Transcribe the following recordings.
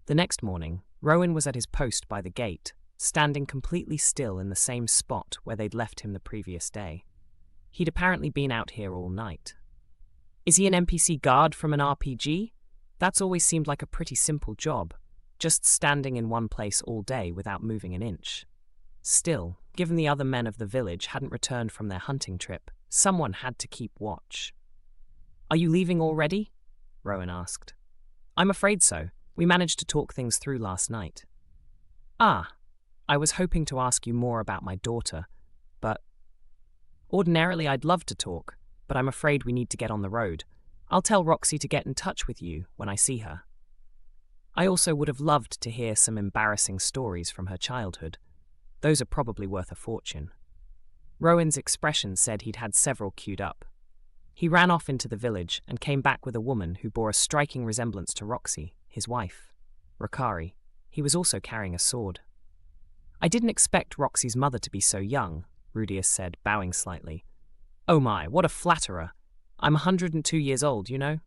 The next morning, Rowin was at his post by the gate, standing completely still in the same spot where they'd left him the previous day. He'd apparently been out here all night. Is he an NPC guard from an RPG? That's always seemed like a pretty simple job, just standing in one place all day without moving an inch. Still, given the other men of the village hadn't returned from their hunting trip, someone had to keep watch. Are you leaving already? Rowin asked. I'm afraid so. We managed to talk things through last night. Ah, I was hoping to ask you more about my daughter, but ordinarily I'd love to talk, but I'm afraid we need to get on the road. I'll tell Roxy to get in touch with you when I see her. I also would have loved to hear some embarrassing stories from her childhood. Those are probably worth a fortune. Rowin's expression said he'd had several queued up. He ran off into the village and came back with a woman who bore a striking resemblance to Roxy, his wife, Rokari. He was also carrying a sword. I didn't expect Roxy's mother to be so young, Rudeus said, bowing slightly. Oh my, what a flatterer. I'm 102 years old, you know?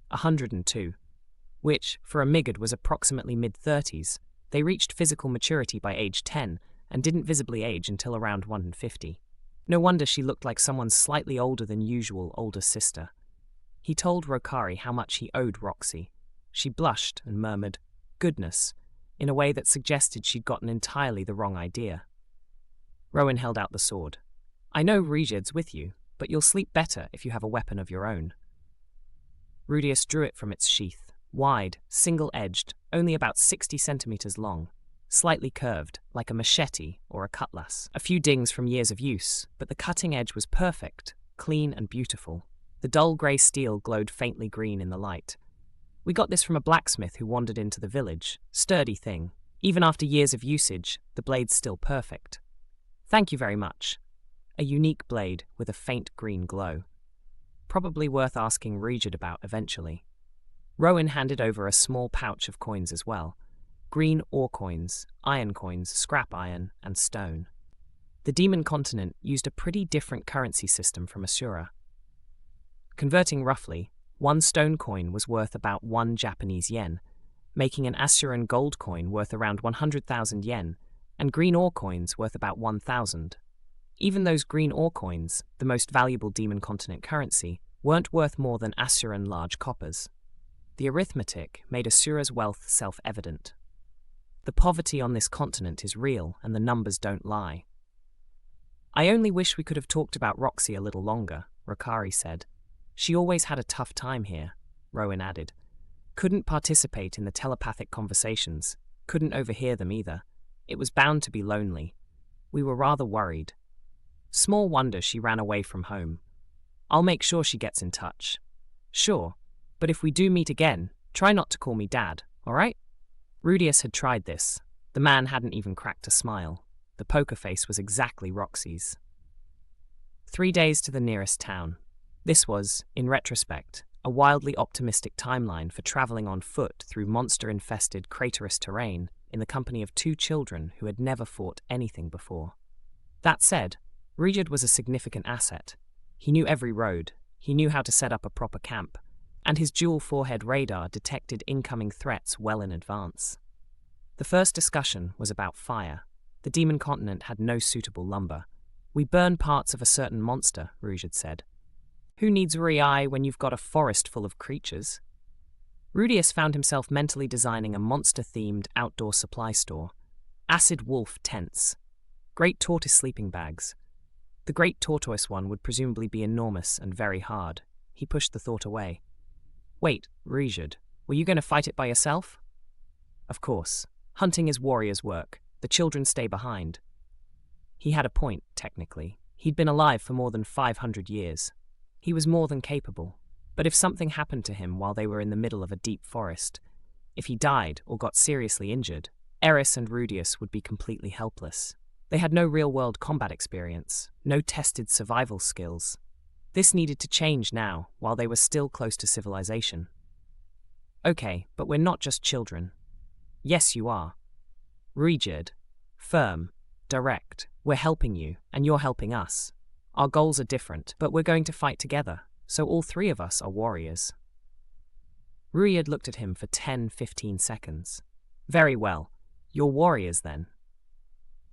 102. Which, for a Migurd, was approximately mid-30s. They reached physical maturity by age 10 and didn't visibly age until around 150. No wonder she looked like someone's slightly older than usual older sister. He told Rokari how much he owed Roxy. She blushed and murmured, "Goodness," in a way that suggested she'd gotten entirely the wrong idea. Rowin held out the sword. I know Ruijerd's with you, but you'll sleep better if you have a weapon of your own. Rudeus drew it from its sheath, wide, single-edged, only about 60 centimeters long, slightly curved, like a machete or a cutlass. A few dings from years of use, but the cutting edge was perfect, clean and beautiful. The dull grey steel glowed faintly green in the light. We got this from a blacksmith who wandered into the village. Sturdy thing. Even after years of usage, the blade's still perfect. Thank you very much. A unique blade with a faint green glow. Probably worth asking Ruijerd about eventually. Rowin handed over a small pouch of coins as well. Green ore coins, iron coins, scrap iron, and stone. The demon continent used a pretty different currency system from Asura. Converting roughly, one stone coin was worth about 1 Japanese yen, making an Asuran gold coin worth around 100,000 yen, and green ore coins worth about 1,000. Even those green ore coins, the most valuable demon continent currency, weren't worth more than Asuran large coppers. The arithmetic made Asura's wealth self-evident. The poverty on this continent is real, and the numbers don't lie. I only wish we could have talked about Roxy a little longer, Rokari said. She always had a tough time here, Rowin added. Couldn't participate in the telepathic conversations, couldn't overhear them either. It was bound to be lonely. We were rather worried. Small wonder she ran away from home. I'll make sure she gets in touch. Sure, but if we do meet again, try not to call me Dad, all right? Rudeus had tried this. The man hadn't even cracked a smile. The poker face was exactly Roxy's. 3 days to the nearest town. This was, in retrospect, a wildly optimistic timeline for traveling on foot through monster-infested, craterous terrain in the company of 2 children who had never fought anything before. That said, Ruijerd was a significant asset. He knew every road, he knew how to set up a proper camp, and his dual forehead radar detected incoming threats well in advance. The first discussion was about fire. The demon continent had no suitable lumber. We burn parts of a certain monster, Ruijerd said. Who needs Rui when you've got a forest full of creatures? Rudeus found himself mentally designing a monster-themed outdoor supply store. Acid wolf tents. Great tortoise sleeping bags. The great tortoise one would presumably be enormous and very hard. He pushed the thought away. Wait, Ruijerd, were you going to fight it by yourself? Of course. Hunting is warrior's work. The children stay behind. He had a point, technically. He'd been alive for more than 500 years. He was more than capable. But if something happened to him while they were in the middle of a deep forest, if he died or got seriously injured, Eris and Rudeus would be completely helpless. They had no real-world combat experience, no tested survival skills. This needed to change now, while they were still close to civilization. Okay, but we're not just children. Yes, you are. Ruijerd. Firm. Direct. We're helping you, and you're helping us. Our goals are different, but we're going to fight together, so all 3 of us are warriors. Ruijerd looked at him for 10-15 seconds. Very well. You're warriors, then.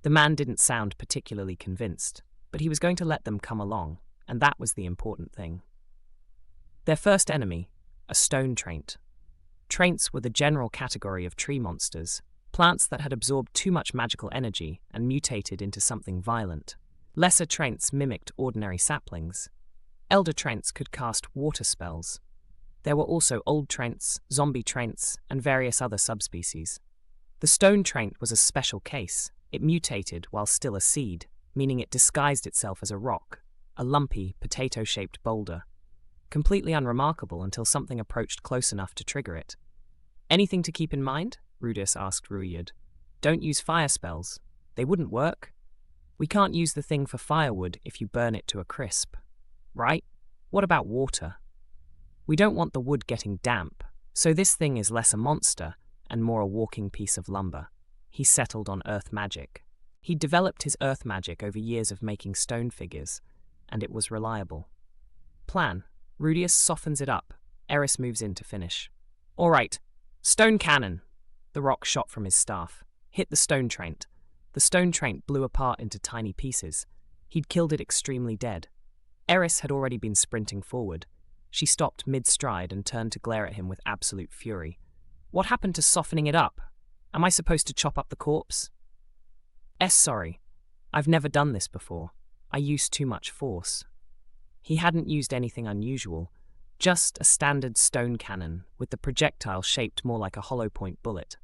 The man didn't sound particularly convinced, but he was going to let them come along, and that was the important thing. Their first enemy, a stone traint. Traints were the general category of tree monsters, plants that had absorbed too much magical energy and mutated into something violent. Lesser traints mimicked ordinary saplings. Elder traints could cast water spells. There were also old traints, zombie traints, and various other subspecies. The stone traint was a special case. It mutated while still a seed, meaning it disguised itself as a rock, a lumpy, potato-shaped boulder. Completely unremarkable until something approached close enough to trigger it. Anything to keep in mind? Rudeus asked Ruijerd. Don't use fire spells. They wouldn't work. We can't use the thing for firewood if you burn it to a crisp. Right? What about water? We don't want the wood getting damp, so this thing is less a monster and more a walking piece of lumber. He settled on earth magic. He'd developed his earth magic over years of making stone figures, and it was reliable. Plan. Rudeus softens it up. Eris moves in to finish. All right. Stone cannon. The rock shot from his staff. Hit the stone traint. The stone traint blew apart into tiny pieces. He'd killed it extremely dead. Eris had already been sprinting forward. She stopped mid-stride and turned to glare at him with absolute fury. What happened to softening it up? Am I supposed to chop up the corpse? Sorry. I've never done this before. I used too much force. He hadn't used anything unusual, just a standard stone cannon with the projectile shaped more like a hollow-point bullet.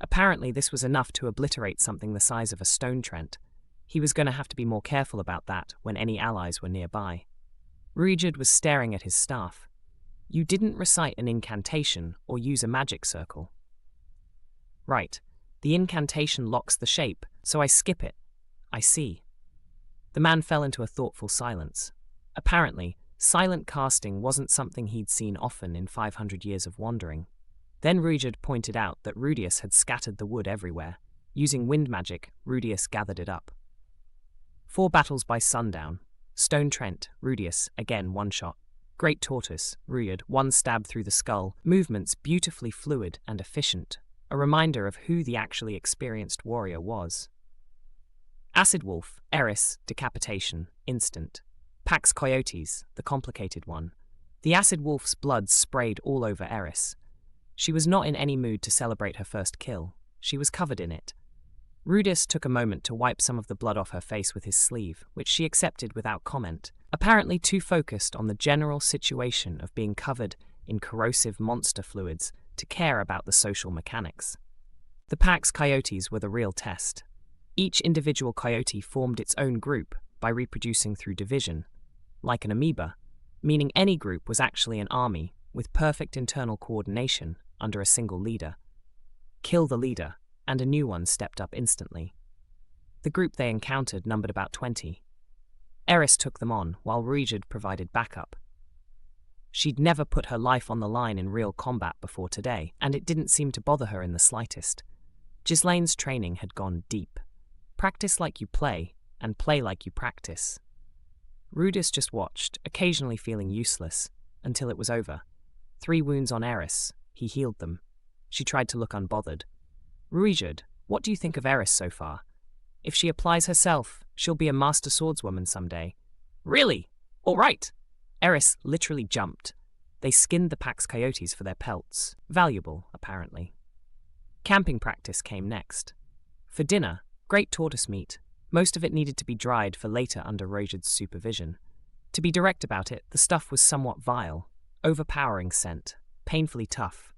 Apparently this was enough to obliterate something the size of a stone trent. He was going to have to be more careful about that when any allies were nearby. Ruijerd was staring at his staff. You didn't recite an incantation or use a magic circle. Right. The incantation locks the shape, so I skip it. I see. The man fell into a thoughtful silence. Apparently, silent casting wasn't something he'd seen often in 500 years of wandering. Then Ruijerd pointed out that Rudeus had scattered the wood everywhere. Using wind magic, Rudeus gathered it up. 4 battles by sundown. Stone Trent, Rudeus, again 1 shot. Great Tortoise, Ruijerd, 1 stab through the skull, movements beautifully fluid and efficient, a reminder of who the actually experienced warrior was. Acid Wolf, Eris, decapitation, instant. Pax Coyotes, the complicated one. The Acid Wolf's blood sprayed all over Eris. She was not in any mood to celebrate her first kill. She was covered in it. Rudeus took a moment to wipe some of the blood off her face with his sleeve, which she accepted without comment, apparently too focused on the general situation of being covered in corrosive monster fluids to care about the social mechanics. The Pax Coyotes were the real test. Each individual coyote formed its own group by reproducing through division, like an amoeba, meaning any group was actually an army with perfect internal coordination under a single leader. Kill the leader, and a new one stepped up instantly. The group they encountered numbered about 20. Eris took them on, while Ruijerd provided backup. She'd never put her life on the line in real combat before today, and it didn't seem to bother her in the slightest. Ghislaine's training had gone deep. Practice like you play, and play like you practice. Rudeus just watched, occasionally feeling useless, until it was over. 3 wounds on Eris. He healed them. She tried to look unbothered. Ruijerd, what do you think of Eris so far? If she applies herself, she'll be a master swordswoman someday. Really? All right. Eris literally jumped. They skinned the Pax Coyotes for their pelts. Valuable, apparently. Camping practice came next. For dinner, great tortoise meat. Most of it needed to be dried for later under Ruijerd's supervision. To be direct about it, the stuff was somewhat vile, overpowering scent, painfully tough.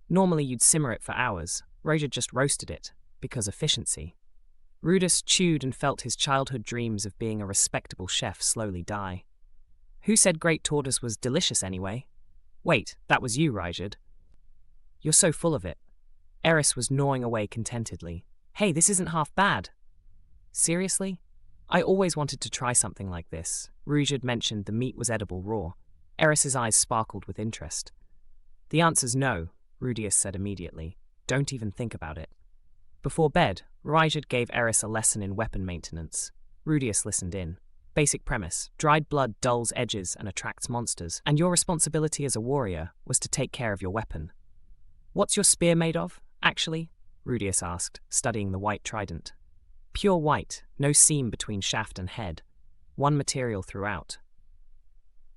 Normally you'd simmer it for hours. Ruijerd just roasted it, because efficiency. Rudeus chewed and felt his childhood dreams of being a respectable chef slowly die. Who said great tortoise was delicious anyway? Wait, that was you, Ruijerd. You're so full of it. Eris was gnawing away contentedly. Hey, this isn't half bad. Seriously? I always wanted to try something like this. Ruijerd mentioned the meat was edible raw. Eris's eyes sparkled with interest. The answer's no, Rudeus said immediately. Don't even think about it. Before bed, Ruijerd gave Eris a lesson in weapon maintenance. Rudeus listened in. Basic premise: dried blood dulls edges and attracts monsters, and your responsibility as a warrior was to take care of your weapon. What's your spear made of, actually? Rudeus asked, studying the white trident. Pure white, no seam between shaft and head. One material throughout.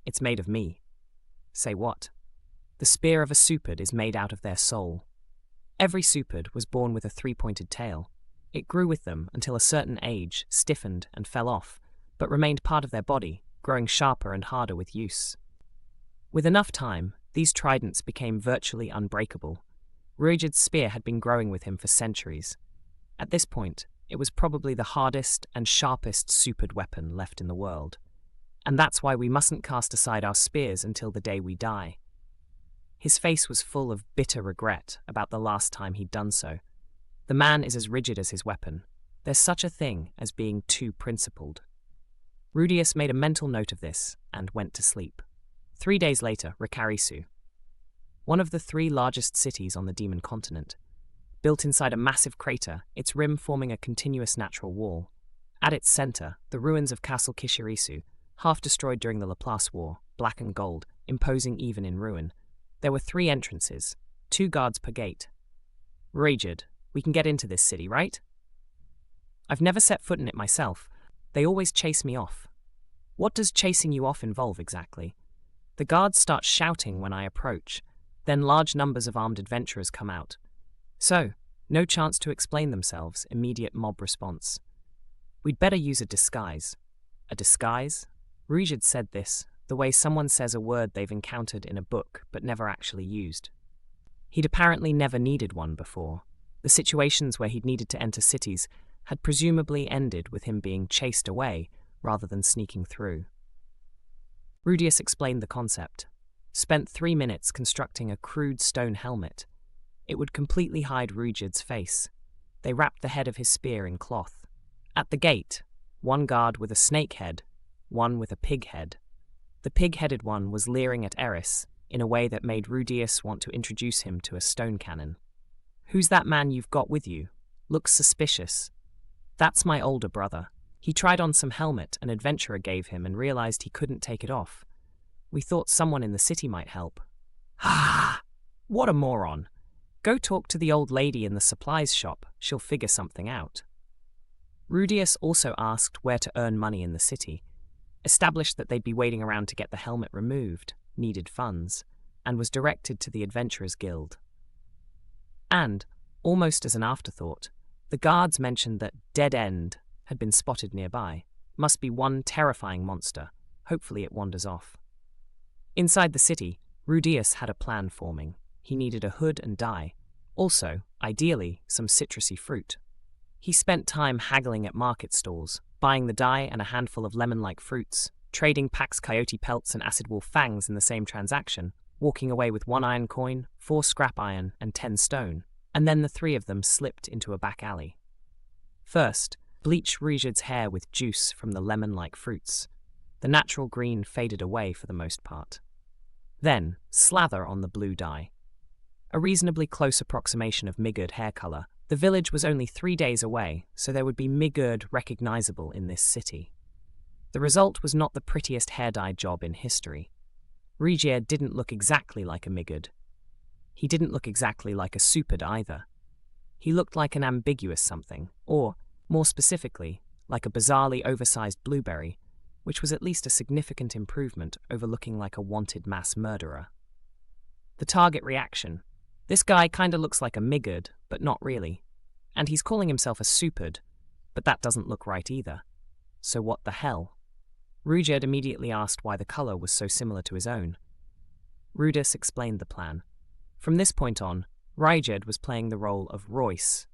It's made of me. Say what? The spear of a superd is made out of their soul. Every superd was born with a three-pointed tail. It grew with them until a certain age, stiffened and fell off, but remained part of their body, growing sharper and harder with use. With enough time, these tridents became virtually unbreakable. Ruijerd's spear had been growing with him for centuries. At this point, it was probably the hardest and sharpest superd weapon left in the world. And that's why we mustn't cast aside our spears until the day we die. His face was full of bitter regret about the last time he'd done so. The man is as rigid as his weapon. There's such a thing as being too principled. Rudeus made a mental note of this and went to sleep. 3 days later, Rokari, one of the 3 largest cities on the Demon Continent, built inside a massive crater, its rim forming a continuous natural wall. At its center, the ruins of Castle Kishirisu, half destroyed during the Laplace War, black and gold, imposing even in ruin. There were 3 entrances, 2 guards per gate. Ruijerd, we can get into this city, right? I've never set foot in it myself. They always chase me off. What does chasing you off involve exactly? The guards start shouting when I approach. Then large numbers of armed adventurers come out. So, no chance to explain themselves, immediate mob response. We'd better use a disguise. A disguise? Ruijerd said this, the way someone says a word they've encountered in a book but never actually used. He'd apparently never needed one before. The situations where he'd needed to enter cities had presumably ended with him being chased away rather than sneaking through. Rudeus explained the concept. Spent 3 minutes constructing a crude stone helmet. It would completely hide Ruijerd's face. They wrapped the head of his spear in cloth. At the gate, 1 guard with a snake head, 1 with a pig head. The pig-headed one was leering at Eris in a way that made Rudeus want to introduce him to a stone cannon. Who's that man you've got with you? Looks suspicious. That's my older brother. He tried on some helmet an adventurer gave him and realized he couldn't take it off. We thought someone in the city might help. Ah! What a moron! Go talk to the old lady in the supplies shop. She'll figure something out. Rudeus also asked where to earn money in the city, established that they'd be waiting around to get the helmet removed, needed funds, and was directed to the Adventurers Guild. And, almost as an afterthought, the guards mentioned that Dead End had been spotted nearby. Must be one terrifying monster. Hopefully it wanders off. Inside the city, Rudeus had a plan forming. He needed a hood and dye. Also, ideally, some citrusy fruit. He spent time haggling at market stalls, buying the dye and a handful of lemon-like fruits, trading Pax Coyote pelts and Acid Wolf fangs in the same transaction, walking away with 1 iron coin, 4 scrap iron, and 10 stone, and then the 3 of them slipped into a back alley. First, bleach Ruijerd's hair with juice from the lemon-like fruits. The natural green faded away for the most part. Then, slather on the blue dye. A reasonably close approximation of Migurd hair color. The village was only 3 days away, so there would be Migurd recognizable in this city. The result was not the prettiest hair dye job in history. Ruijerd didn't look exactly like a Migurd. He didn't look exactly like a superd either. He looked like an ambiguous something, or, more specifically, like a bizarrely oversized blueberry, which was at least a significant improvement over looking like a wanted mass murderer. The target reaction. This guy kinda looks like a Migurd, but not really. And he's calling himself a superd, but that doesn't look right either. So what the hell? Ruijerd immediately asked why the color was so similar to his own. Rudeus explained the plan. From this point on, Ruijerd was playing the role of Royce,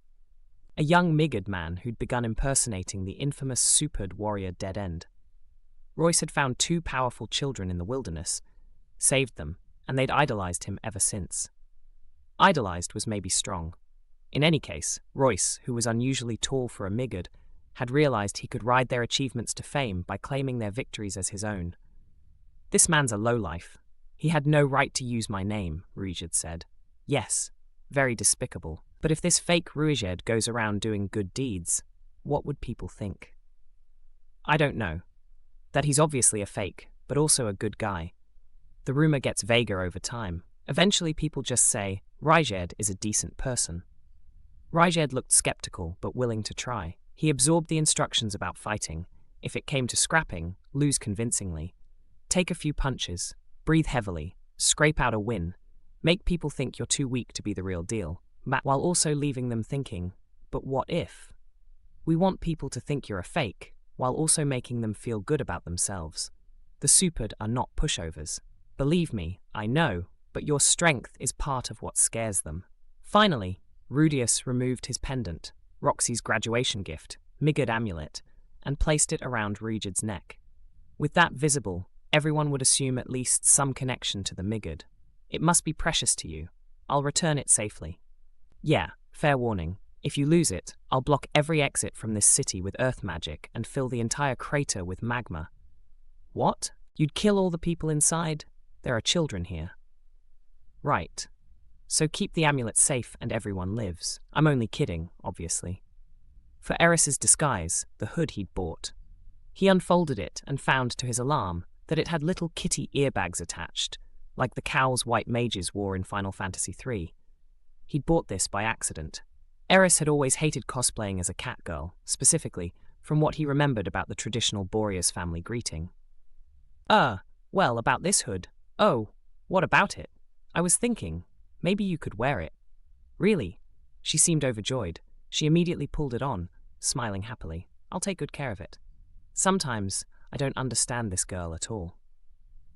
a young Migurd man who'd begun impersonating the infamous superd warrior Dead End. Royce had found 2 powerful children in the wilderness, saved them, and they'd idolized him ever since. Idolized was maybe strong. In any case, Royce, who was unusually tall for a Migurd, had realized he could ride their achievements to fame by claiming their victories as his own. This man's a lowlife. He had no right to use my name, Ruijerd said. Yes, very despicable. But if this fake Ruijerd goes around doing good deeds, what would people think? I don't know. That he's obviously a fake, but also a good guy. The rumor gets vaguer over time, Eventually people just say, Ruijerd is a decent person. Ruijerd looked skeptical but willing to try. He absorbed the instructions about fighting. If it came to scrapping, lose convincingly. Take a few punches, breathe heavily, scrape out a win, make people think you're too weak to be the real deal, while also leaving them thinking, but what if? We want people to think you're a fake, while also making them feel good about themselves. The supered are not pushovers. Believe me, I know, but your strength is part of what scares them. Finally, Rudeus removed his pendant, Roxy's graduation gift, Migurd amulet, and placed it around Ruijerd's neck. With that visible, everyone would assume at least some connection to the Migurd. It must be precious to you. I'll return it safely. Yeah, fair warning. If you lose it, I'll block every exit from this city with earth magic and fill the entire crater with magma. What? You'd kill all the people inside? There are children here. Right. So keep the amulet safe and everyone lives. I'm only kidding, obviously. For Eris's disguise, the hood he'd bought. He unfolded it and found to his alarm that it had little kitty earbags attached, like the cowls white mages wore in Final Fantasy III. He'd bought this by accident. Eris had always hated cosplaying as a cat girl, specifically from what he remembered about the traditional Boreas family greeting. Well, about this hood. Oh, what about it? I was thinking, maybe you could wear it. Really? She seemed overjoyed. She immediately pulled it on, smiling happily. I'll take good care of it. Sometimes I don't understand this girl at all.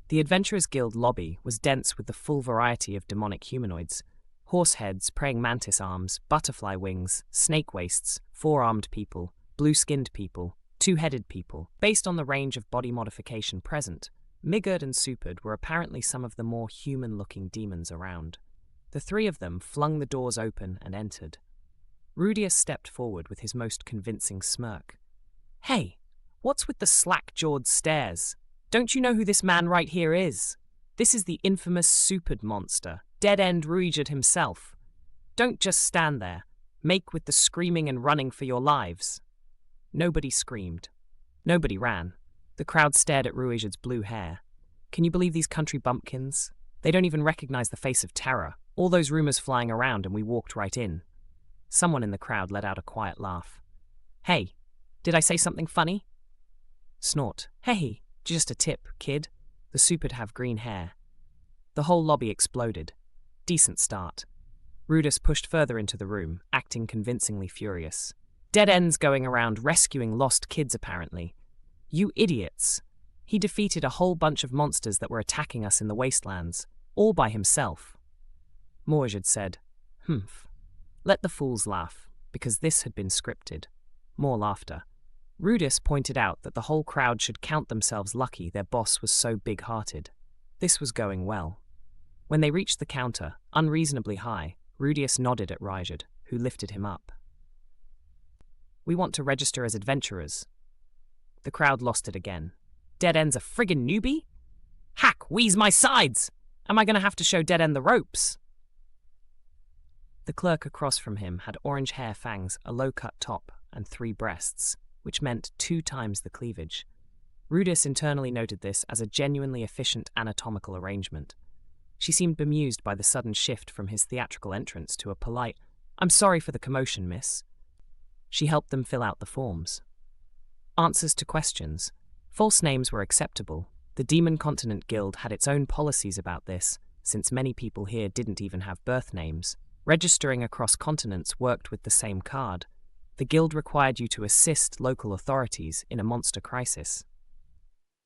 The Adventurers Guild lobby was dense with the full variety of demonic humanoids. Horse heads, praying mantis arms, butterfly wings, snake waists, four-armed people, blue-skinned people, two-headed people. Based on the range of body modification present, Migurd and Supered were apparently some of the more human-looking demons around. The three of them flung the doors open and entered. Rudeus stepped forward with his most convincing smirk. Hey, what's with the slack-jawed stares? Don't you know who this man right here is? This is the infamous Supered monster, Dead-End Ruijerd himself. Don't just stand there. Make with the screaming and running for your lives. Nobody screamed. Nobody ran. The crowd stared at Ruijerd's blue hair. Can you believe these country bumpkins? They don't even recognize the face of terror. All those rumors flying around and we walked right in. Someone in the crowd let out a quiet laugh. Hey, did I say something funny? Snort. Hey, just a tip, kid. The Supered have green hair. The whole lobby exploded. Decent start. Rudeus pushed further into the room, acting convincingly furious. Dead ends going around rescuing lost kids, apparently. You idiots. He defeated a whole bunch of monsters that were attacking us in the wastelands, all by himself. Migurd said, Humph. Let the fools laugh, because this had been scripted. More laughter. Rudeus pointed out that the whole crowd should count themselves lucky their boss was so big-hearted. This was going well. When they reached the counter, unreasonably high, Rudeus nodded at Ruijerd, who lifted him up. We want to register as adventurers. The crowd lost it again. Dead End's a friggin' newbie? Hack, wheeze my sides! Am I going to have to show Dead End the ropes? The clerk across from him had orange hair fangs, a low-cut top, and 3 breasts, which meant 2 times the cleavage. Rudeus internally noted this as a genuinely efficient anatomical arrangement. She seemed bemused by the sudden shift from his theatrical entrance to a polite, I'm sorry for the commotion, miss. She helped them fill out the forms. Answers to questions. False names were acceptable. The Demon Continent Guild had its own policies about this, since many people here didn't even have birth names. Registering across continents worked with the same card. The guild required you to assist local authorities in a monster crisis.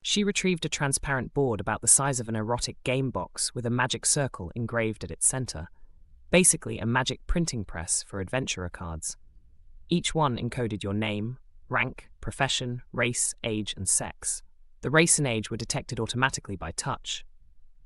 She retrieved a transparent board about the size of an erotic game box with a magic circle engraved at its center. Basically a magic printing press for adventurer cards. Each one encoded your name, rank, profession, race, age, and sex. The race and age were detected automatically by touch.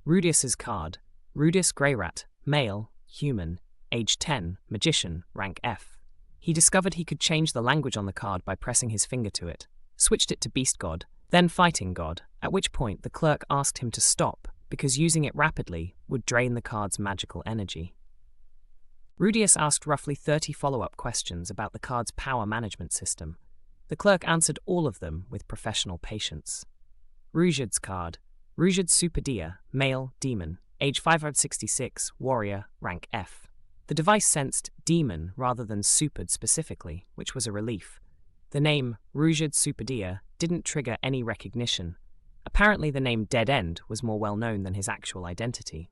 Rudeus's card, Rudeus Greyrat, male, human, age 10, magician, rank F. He discovered he could change the language on the card by pressing his finger to it, switched it to Beast God, then Fighting God, at which point the clerk asked him to stop because using it rapidly would drain the card's magical energy. Rudeus asked roughly 30 follow-up questions about the card's power management system. The clerk answered all of them with professional patience. Ruijerd's card, Ruijerd Superdia, male, demon, age 566, warrior, rank F. The device sensed demon rather than supered specifically, which was a relief. The name Ruijerd Superdia didn't trigger any recognition. Apparently the name Dead End was more well known than his actual identity.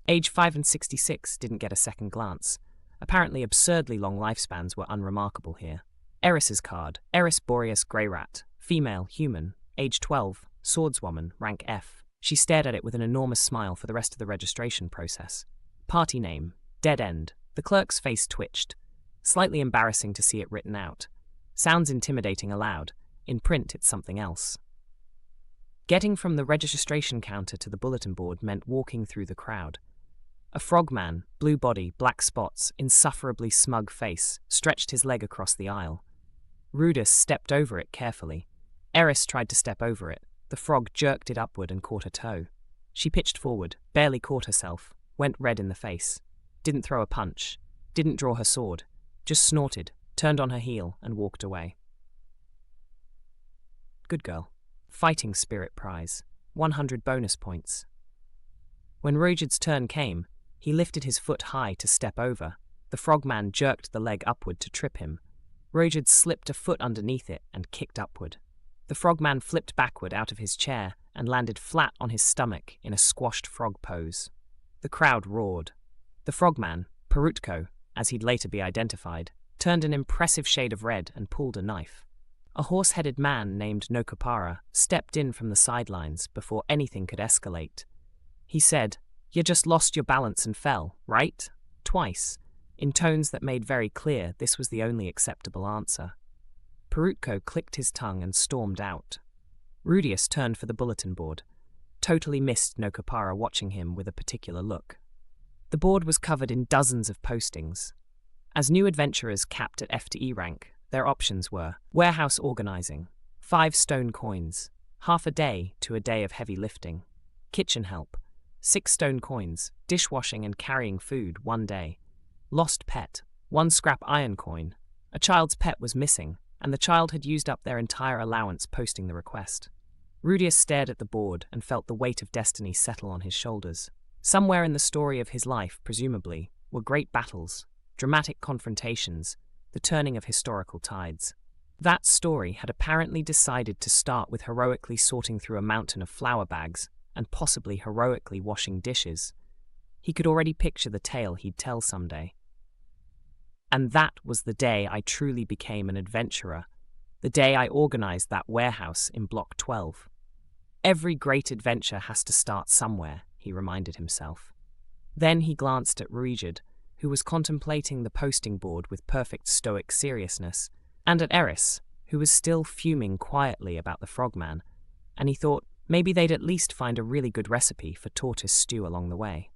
Age 566 didn't get a second glance. Apparently absurdly long lifespans were unremarkable here. Eris's card, Eris Boreas Greyrat, female, human, age 12, swordswoman, rank F. She stared at it with an enormous smile for the rest of the registration process. Party name, Dead End. The clerk's face twitched. Slightly embarrassing to see it written out. Sounds intimidating aloud. In print, it's something else. Getting from the registration counter to the bulletin board meant walking through the crowd. A frogman, blue body, black spots, insufferably smug face, stretched his leg across the aisle. Rudeus stepped over it carefully. Eris tried to step over it. The frog jerked it upward and caught her toe. She pitched forward, barely caught herself, went red in the face. Didn't throw a punch, didn't draw her sword, just snorted, turned on her heel, and walked away. Good girl. Fighting spirit prize. 100 bonus points. When Ruijerd's turn came, he lifted his foot high to step over. The frogman jerked the leg upward to trip him. Ruijerd slipped a foot underneath it and kicked upward. The frogman flipped backward out of his chair and landed flat on his stomach in a squashed frog pose. The crowd roared. The frogman, Perutko, as he'd later be identified, turned an impressive shade of red and pulled a knife. A horse-headed man named Nokopara stepped in from the sidelines before anything could escalate. He said, "You just lost your balance and fell, right?" Twice, in tones that made very clear this was the only acceptable answer. Perutko clicked his tongue and stormed out. Rudeus turned for the bulletin board. Totally missed Nokopara watching him with a particular look. The board was covered in dozens of postings. As new adventurers capped at FTE rank, their options were warehouse organizing, 5 stone coins, half a day to a day of heavy lifting, kitchen help, 6 stone coins, dishwashing and carrying food 1 day, lost pet, 1 scrap iron coin. A child's pet was missing, and the child had used up their entire allowance posting the request. Rudeus stared at the board and felt the weight of destiny settle on his shoulders. Somewhere in the story of his life, presumably, were great battles, dramatic confrontations, the turning of historical tides. That story had apparently decided to start with heroically sorting through a mountain of flour bags and possibly heroically washing dishes. He could already picture the tale he'd tell someday. And that was the day I truly became an adventurer, the day I organized that warehouse in Block 12. Every great adventure has to start somewhere, he reminded himself. Then he glanced at Ruijerd, who was contemplating the posting board with perfect stoic seriousness, and at Eris, who was still fuming quietly about the frogman, and he thought maybe they'd at least find a really good recipe for tortoise stew along the way.